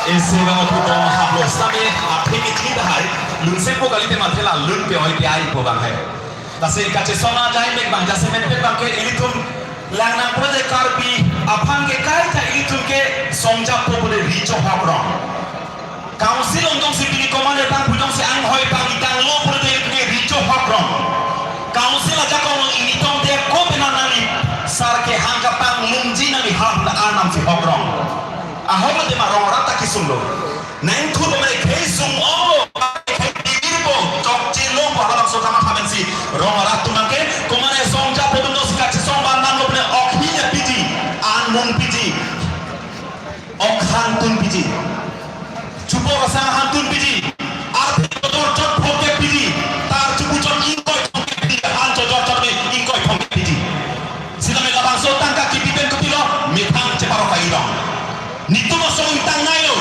Esewa puto hablo sabe apiki tidak hari lunse po kali te matela lun pe oi ai po bang hai tase kache sona jai mek bang jase men pe bang ke ilitum langna proje karbi apang ke kai ta ilitum ke songja po bole richo hakro council ongong si bini komande bang bujong si ang hoi bang itang lo proje ke richo hakro council aja ko ilitum de ko benanani sar ke hangka pang lumji na ni hak na anam si hakro ahoy de marong rata kisulo nang kulo mere kesum o dirbo chokchi lo pahala so kama kamensi rong ratu nangke komane songja podundo sikachi somba nang lo okhiya piji anmung piji okhantun piji chupo rasa hantun piji arthi dor chot phoke piji tar chupu chot ingkoi thongke piji han chot chot me ingkoi thongke piji sidame labang so tangka kipiben kutilo methang cheparo kairong nitumo song tang nayo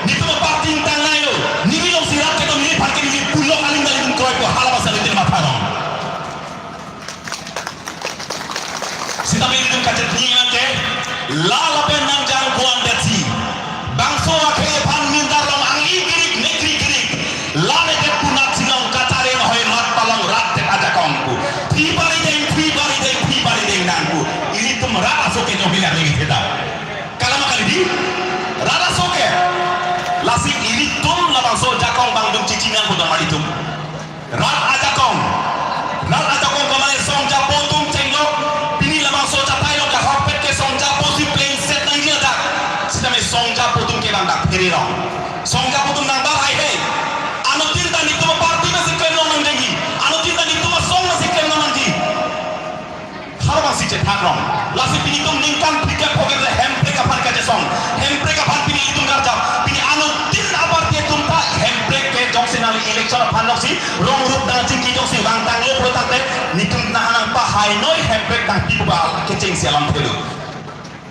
nitumo parti tang nayo nigilong sirat ke to ni parke ni pulo aling daling kroy ko hala basa ni matharong sita me dum kajet ni ake la la pen nang jang kuan deti bangso ake pan min darong ang igirik nekri girik la le ke punat sinong katare hoy mat palang rat te aja kongku thi bari dei nangku ini tum ra aso ke no bilang ni theda di rada soke lasi ilitum labang so jakong bang dum cicingan ko dong malitum rat ajakong kamane song japotum cenglok pini labang so chatayo ka hopet ke song japo si plain set nang dia dak sidame song japotum ke bang dak perirong song japotum nang ba hai he anu tinta ni tumo parti na sikkel no nang dengi anu tinta ni tumo song na sikkel no nang di harba si cethanong lasi pini tum ningkan pikir poker hempe kapan kaje song hempe kapan pini itu ngarja pini anu tin abar dia tumta hempe ke jongsi nali election panok si rong rup dan cingki jongsi bang tang lo pro takte nitum na hanang pa hai noi hempe tang tibu ba ke cing sialam telu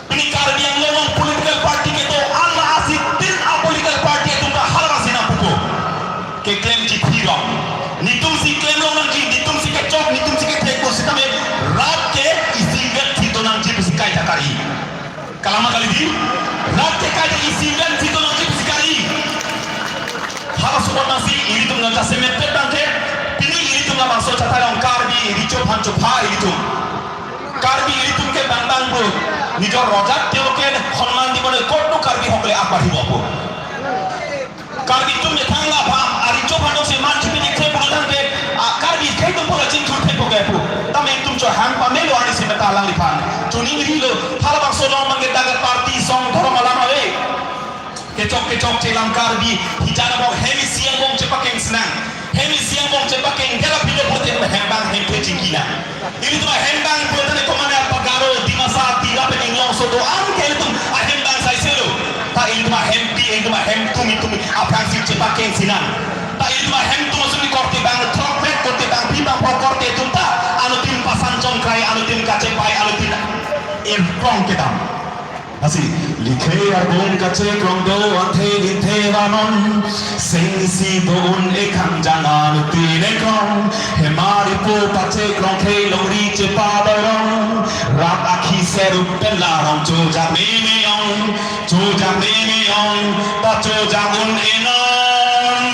pini kar yang lewang political party ke to alla asit tin a political party tumta halwa sina puko ke claim ji phiro nitum si claim lo nang ji nitum si ke chok nitum si ke theko sitame rat ke isingat thito nang ji kai takari kalama kali di ratte kai di isingan thito nang ji sikari hala suban nasi iri tum nang semet tangke pini iri tum nang so chatarong karbi richo phancho pha iri tum karbi iri tum ke bang bro nijor rojak teo ke honman dibone kotto karbi hokle akbar hibopo karbi tum ne thanga pham aricho phancho se man chipi dikhe pulo tangke karbi kai tum pola chin thur theko gepu tame tum cho hang pa melo ani se meta lang liphan chuning rilo hala bang so long mangi dagat party song dhoro malama we kecok celam karbi hijana bong hemi siang bong cepakeng senang hemi siang bong cepakeng gela pilo pote hembang hempe cingkina ini tuh hembang pote komane apa garo di masa tiga pening long so do am ke itu hembang sai selo ta ini tuh hempi ini tuh hemtum itu apa sih cepakeng senang ta ini tuh hemtum suni korte bang trompet korte bang pipa korte itu ta anu tim pasan congkrai anu tim kacepai anu tim irong kita Así, likhe arbon kache krongdo anthe ginthe vanon sengsi don ekang jangan tine krong hemari po pache krong khe lori che padarong rat akhi serup pelarong choja memeong ta choja un enon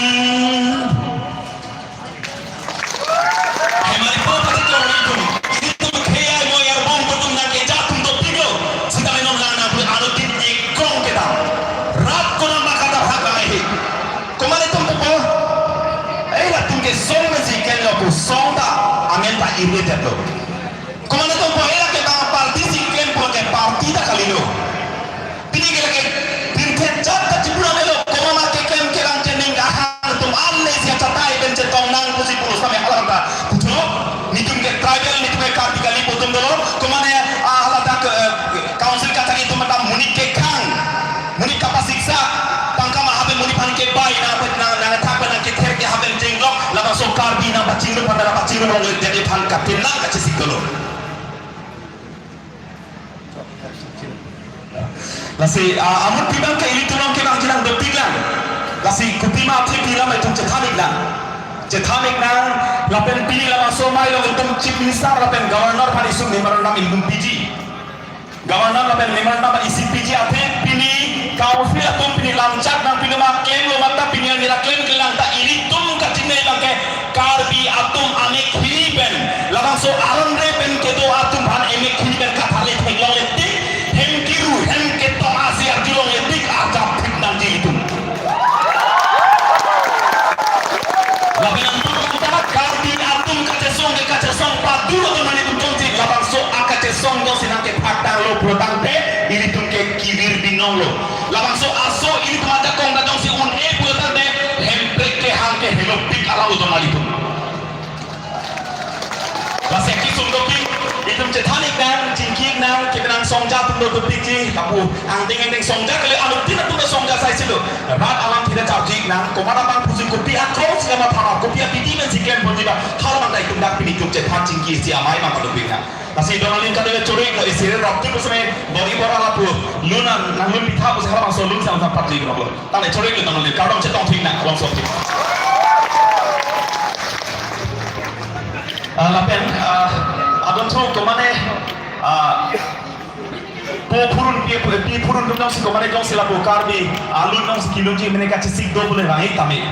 hemari po pache krong itu itu khe ai mo arbon putum na ke jatum do pigo sidame non lana anu tin ekong kita rat kona makata hakai komane tum po la tum ke song me si ken lo ko song da amen ta irritated lo komane tum po ke bang party si ken po ke party da kalilo pini ke tin ke jat ta chipura melo komama ke ken ke lang tening ahan tum alle si chatai ben che tong nang pusi pulo same halam ta puto nitum ke tribal nitum ke karti kali putum do komane hala dak council ka tagi tum ta munik ke khang munik ka pasiksa tangka ma habe munik pan ke bai na thapa na ke ther ke haben jenglok laba so karbi na baching lo pada baching lo le de phan ka pinang ka chisikolo lasi amut pibang ke ili tulong ke bang jinang do pilang lasi kupima thi pilam ai tum chethanik nang lapen pili lama so mai lo tum chief minister lapen governor pani sung nimar nam ilgum piji governor lapen nimar nam isi piji athe pini council atum pini lamcha nonglo labang so aso ini kemada kong datang si un putar de hemplek ke hangke hello pik ala uto malipun Basek kisum doki itu cetanik nang jingking nang kita nang songja tundo tupiki kapu angting songja kali anu tidak tundo songja saya situ rat alam tidak cawjik nang komara bang pusin kopi akro segala parah kopi apidi men sikian pun tidak kalau mandai tundak pini tuk cetan jingki si amai mang kaduping nang masih donalin kada curi ke istri rokti pusme body bora lapu lunan nang lun pitha pus harang so lun sam sampat li no tane curi ke donalin kadang cetong ting nang wang sokti lapen adon tuh kemana purun dong si kemana dong sila bokar di alun dong si kilunji mereka cisik do boleh rangi kami